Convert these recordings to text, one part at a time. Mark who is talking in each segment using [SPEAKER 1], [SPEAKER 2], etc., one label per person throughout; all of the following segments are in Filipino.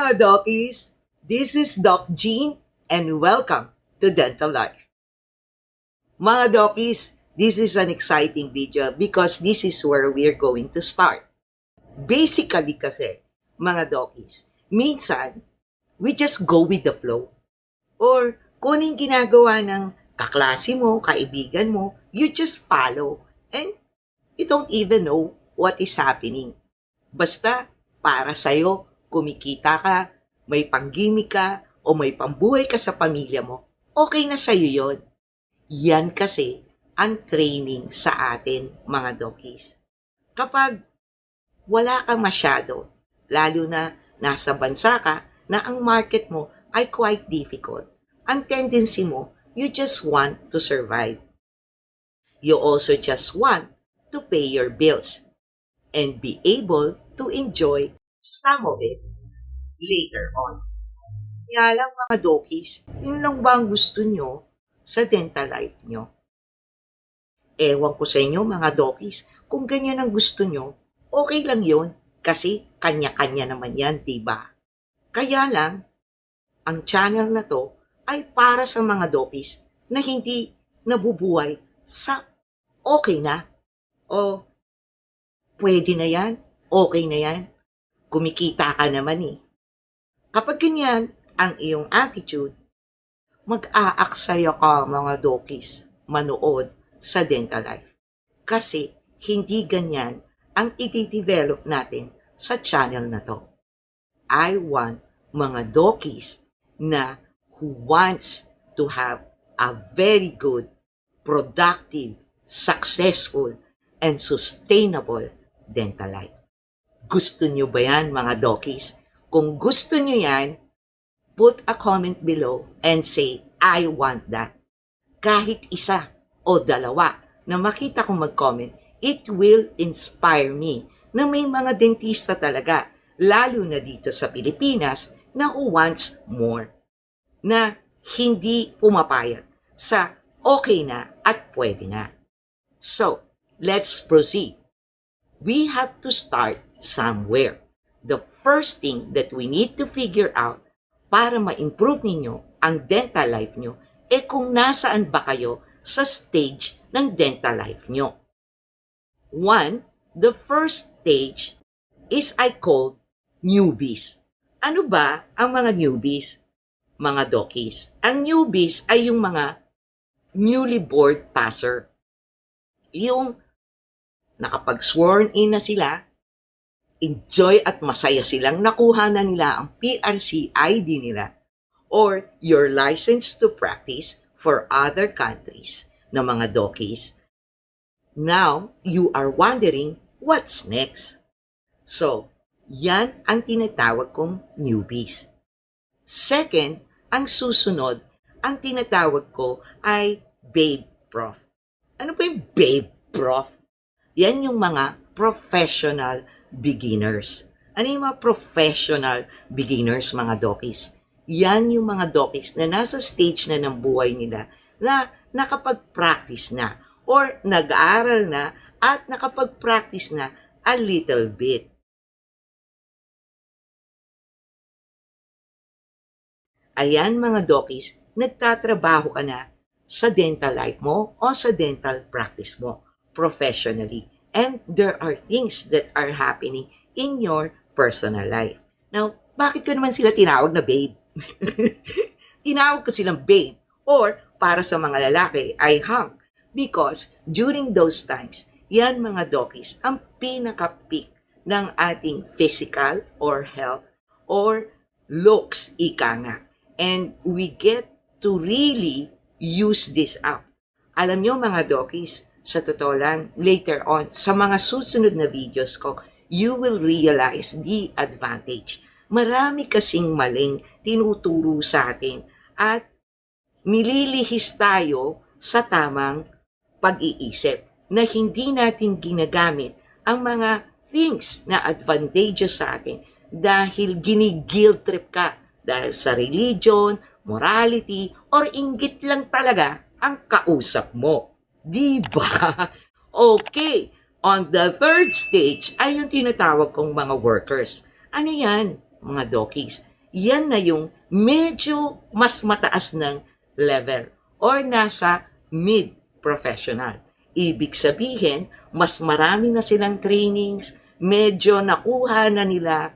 [SPEAKER 1] mga Dockies! This is Doc Jean and welcome to Dental Life. Mga Dockies, this is an exciting video because this is where we're going to start. Basically kasi, mga Dockies, minsan, we just go with the flow. Or kung anong ginagawa ng kaklase mo, kaibigan mo, you just follow and you don't even know what is happening. Basta, para sa'yo, kumikita ka, may panggimik ka, o may pambuhay ka sa pamilya mo, okay na sa'yo yon. Yan kasi ang training sa atin, mga Dockies. Kapag wala kang masyado, lalo na nasa bansa ka, na ang market mo ay quite difficult, ang tendency mo, you just want to survive. You also just want to pay your bills and be able to enjoy some of it later on. Kaya lang mga Dockies, yun lang ba ang gusto nyo sa dental life nyo? Ewan ko sa inyo mga Dockies, kung ganyan ang gusto nyo, okay lang yun. Kasi kanya-kanya naman yan, diba? Kaya lang, ang channel na to ay para sa mga Dockies na hindi nabubuhay sa okay na. O, pwede na yan, okay na yan. Kumikita ka naman eh. Kapag ganyan ang iyong attitude, mag-aaksaya ka mga Dockies manood sa dental life. Kasi hindi ganyan ang i-develop natin sa channel na to. I want mga Dockies na who wants to have a very good, productive, successful, and sustainable dental life. Gusto nyo ba yan mga Dockies? Kung gusto nyo yan, put a comment below and say, I want that. Kahit isa o dalawa na makita kong mag-comment, it will inspire me na may mga dentista talaga, lalo na dito sa Pilipinas, na who wants more. Na hindi pumapayag sa okay na at pwede na. So, let's proceed. We have to start somewhere. The first thing that we need to figure out para ma-improve ninyo ang dental life nyo kung nasaan ba kayo sa stage ng dental life nyo. The first stage is I called newbies. Ano ba ang mga newbies? Mga Dockies. Ang newbies ay yung mga newly board passer. Yung nakapag-sworn in na sila, enjoy at masaya silang nakuha na nila ang PRC ID nila or your license to practice for other countries na mga Dockies. Now, you are wondering, what's next? So, yan ang tinatawag kong newbies. Second, ang susunod, ang tinatawag ko ay Babe Prof. Ano ba yung Babe Prof? Yan yung mga professional beginners. Ano yung mga professional beginners, mga Dockies? Yan yung mga Dockies na nasa stage na ng buhay nila na nakapag-practice na or nag-aaral na at nakapag-practice na a little bit. Ayan mga Dockies, nagtatrabaho ka na sa dental life mo o sa dental practice mo professionally. And there are things that are happening in your personal life. Now, bakit ko naman sila tinawag na babe? Tinawag ko silang babe or para sa mga lalaki ay hunk because during those times, yan mga Dockies ang pinaka-peak ng ating physical or health or looks, ika nga. And we get to really use this up. Alam nyo mga Dockies, sa totoo lang, later on, sa mga susunod na videos ko, you will realize the advantage. Marami kasing maling tinuturo sa atin at nililihis tayo sa tamang pag-iisip na hindi natin ginagamit ang mga things na advantageous sa atin dahil gini-guilt trip ka dahil sa religion, morality, or inggit lang talaga ang kausap mo. Diba? Okay. On the third stage ay yung tinatawag kong mga workers. Ano yan, mga Dockies? yan na yung medyo mas mataas ng level or nasa mid-professional. Ibig sabihin, mas marami na silang trainings, medyo nakuha na nila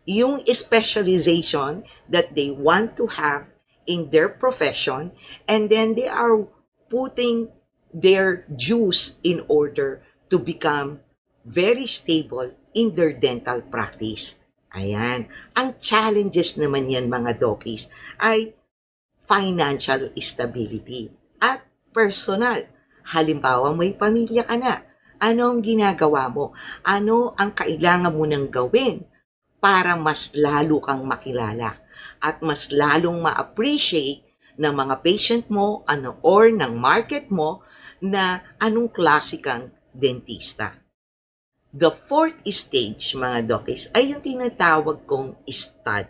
[SPEAKER 1] yung specialization that they want to have in their profession, and then they are putting their dues in order to become very stable in their dental practice. Ayan. Ang challenges naman yan mga dokis ay financial stability at personal. Halimbawa, may pamilya ka na. Ano ang ginagawa mo? Ano ang kailangan mo nang gawin para mas lalo kang makilala at mas lalong ma-appreciate ng mga patient mo or ng market mo na anong klase kang dentista. The fourth stage, mga dokis, ay yung tinatawag kong stud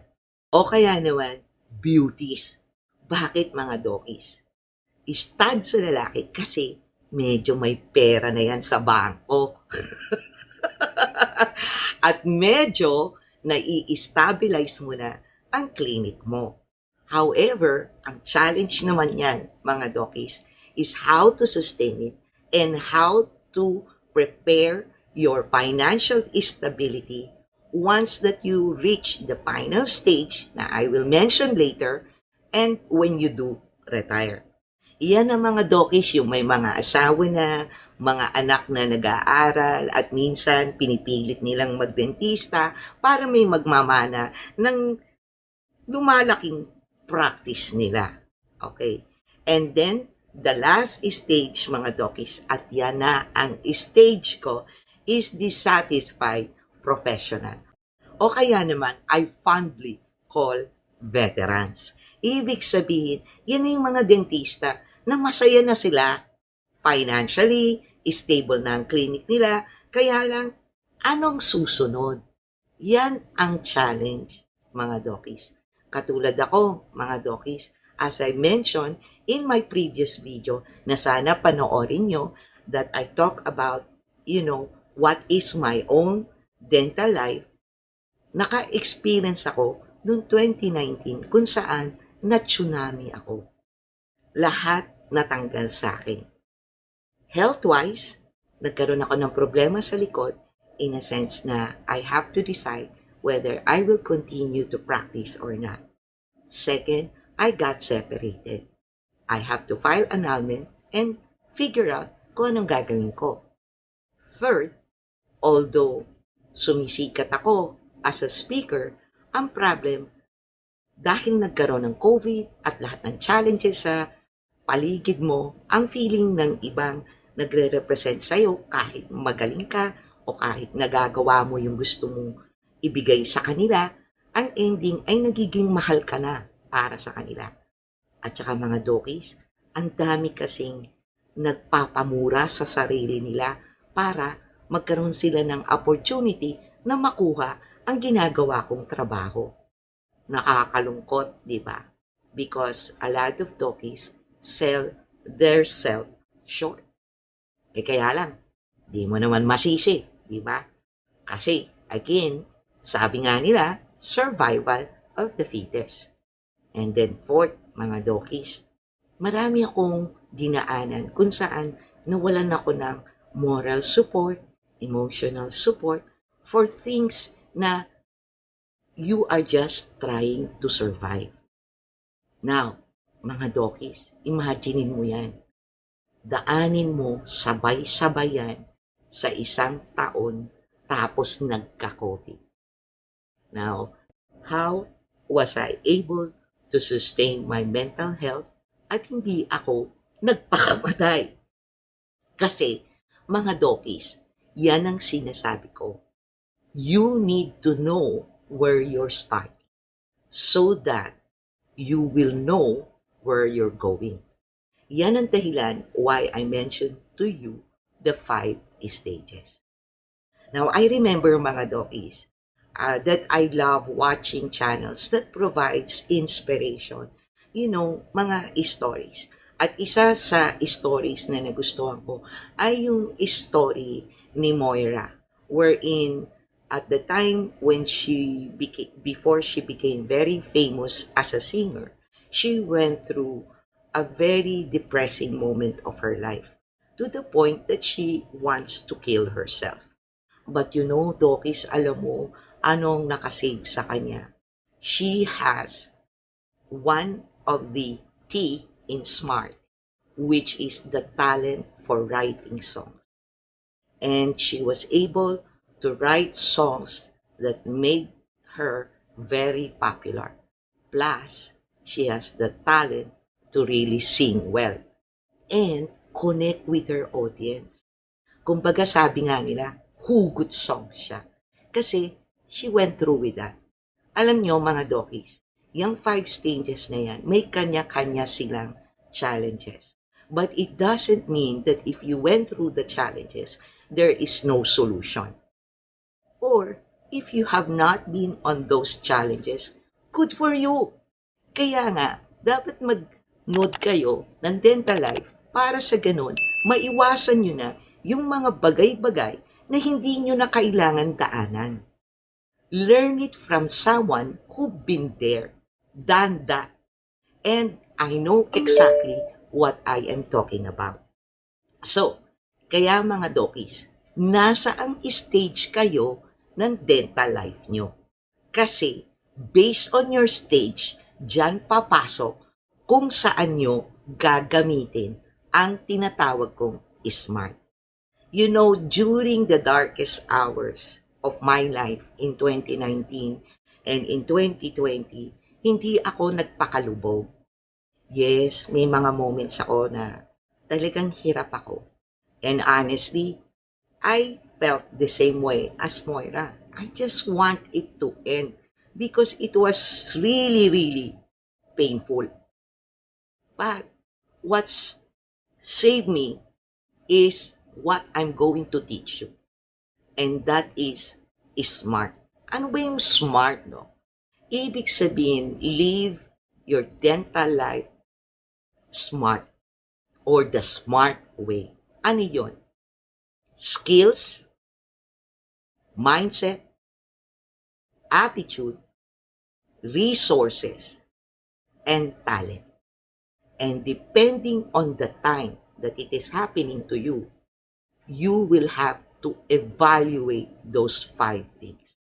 [SPEAKER 1] o kaya naman beauties. Bakit mga dokis? Stud sa lalaki kasi medyo may pera na yan sa bangko. At medyo nai-stabilize mo na ang clinic mo. However, ang challenge naman yan, mga dokis, is how to sustain it and how to prepare your financial stability once that you reach the final stage na I will mention later and when you do retire. Iyan ang mga dokis, yung may mga asawa na, mga anak na nag-aaral at minsan pinipilit nilang magdentista para may magmamana ng lumalaking practice nila. Okay? And then, the last stage, mga dokis, at yan na ang stage ko, is dissatisfied professional. O kaya naman, I fondly call veterans. Ibig sabihin, yan yung mga dentista na masaya na sila financially, stable na ang clinic nila, kaya lang, anong susunod? Yan ang challenge, mga dokis. Katulad ako, mga dokis, as I mentioned in my previous video na sana panoorin nyo that I talk about, what is my own dental life, naka-experience ako noong 2019 kung saan na-tsunami ako. Lahat natanggal sa akin. Health-wise, nagkaroon ako ng problema sa likod in a sense na I have to decide whether I will continue to practice or not. Second, I got separated. I have to file annulment and figure out kung anong gagawin ko. Third, although sumisikat ako as a speaker, ang problem, dahil nagkaroon ng COVID at lahat ng challenges sa paligid mo, ang feeling ng ibang nagre-represent sa'yo kahit magaling ka o kahit nagagawa mo yung gusto mong ibigay sa kanila, ang ending ay nagiging mahal ka na para sa kanila. At saka mga dokis, ang dami kasing nagpapamura sa sarili nila para magkaroon sila ng opportunity na makuha ang ginagawa kong trabaho. Nakakalungkot, di ba? Because a lot of dokis sell their self short. Kaya lang, di mo naman masisi, di ba? Kasi, again, sabi nga nila, survival of the fittest. And then fourth, mga dokis, marami akong dinaanan kung saan nawalan ako ng moral support, emotional support for things na you are just trying to survive. Now, mga dokis, imaginin mo yan. Daanin mo sabay-sabayan sa isang taon tapos nagka-COVID. Now, how was I able to sustain my mental health at hindi ako nagpakamatay? Kasi, mga dokis, yan ang sinasabi ko. You need to know where you're starting so that you will know where you're going. Yan ang dahilan why I mentioned to you the 5 stages. Now, I remember mga dokis that I love watching channels that provides inspiration. Mga stories. At isa sa stories na nagustuhan ko ay yung story ni Moira wherein At the time when before she became very famous as a singer, she went through a very depressing moment of her life to the point that she wants to kill herself. But you know, Dokis, alam mo, anong nakasave sa kanya? She has one of the T in SMART, which is the talent for writing songs. And she was able to write songs that made her very popular. Plus, she has the talent to really sing well and connect with her audience. Kumbaga sabi nga nila, hugot song siya. Kasi she went through with that. Alam nyo mga Dokis, yung 5 stages na yan, may kanya-kanya silang challenges. But it doesn't mean that if you went through the challenges, there is no solution. Or, if you have not been on those challenges, good for you. Kaya nga, dapat mag-note kayo ng Dental Life para sa ganun, maiwasan nyo na yung mga bagay-bagay na hindi nyo na kailangan daanan. Learn it from someone who've been there, done that, and I know exactly what I am talking about. So, kaya mga Dokis, nasa ang stage kayo ng dental life nyo? Kasi, based on your stage, dyan papasok kung saan nyo gagamitin ang tinatawag kong SMART. You know, during the darkest hours of my life in 2019 and in 2020, hindi ako nagpakalubog. Yes, may mga moments ako na talagang hirap ako. And honestly, I felt the same way as Moira. I just want it to end because it was really, really painful. But what's saved me is what I'm going to teach you. And that is SMART. Ano ba yung SMART, no? Ibig sabihin, live your dental life smart or the smart way. Ano yun? Skills, mindset, attitude, resources, and talent. And depending on the time that it is happening to you, you will have to evaluate those 5 things.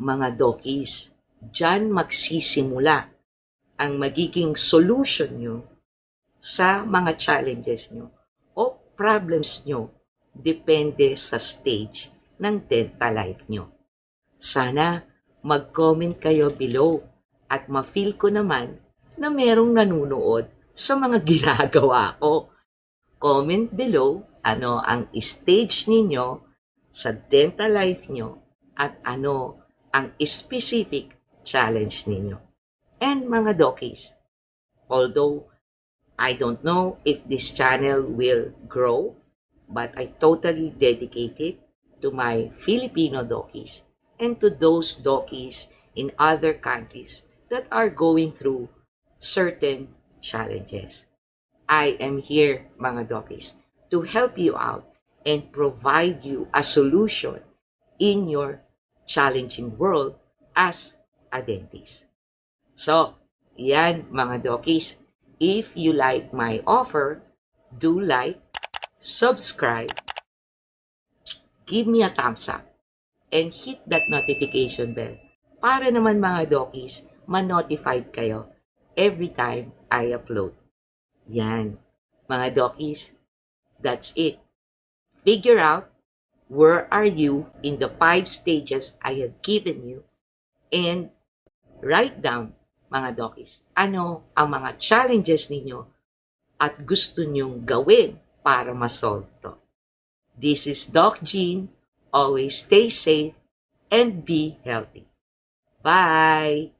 [SPEAKER 1] Mga Dokis, dyan magsisimula ang magiging solution nyo sa mga challenges nyo o problems nyo depende sa stage ng dental life nyo. Sana mag-comment kayo below at ma-feel ko naman na merong nanunood sa mga ginagawa ko. Comment below ano ang stage ninyo sa dental life nyo at ano ang specific challenge ninyo. And mga Dokis, although I don't know if this channel will grow, but I totally dedicate it to my Filipino Dokis and to those Dokis in other countries that are going through certain challenges. I am here, mga Dokis, to help you out and provide you a solution in your challenging world as a dentist. So, yan mga Dokis. If you like my offer, do like, subscribe, give me a thumbs up, and hit that notification bell para naman mga Dokis, ma-notified kayo every time I upload. Yan, mga Dokis, that's it. Figure out where are you in the 5 stages I have given you and write down, mga Dokis, ano ang mga challenges ninyo at gusto nyong gawin para ma-solve to. This is Doc Jean. Always stay safe and be healthy. Bye!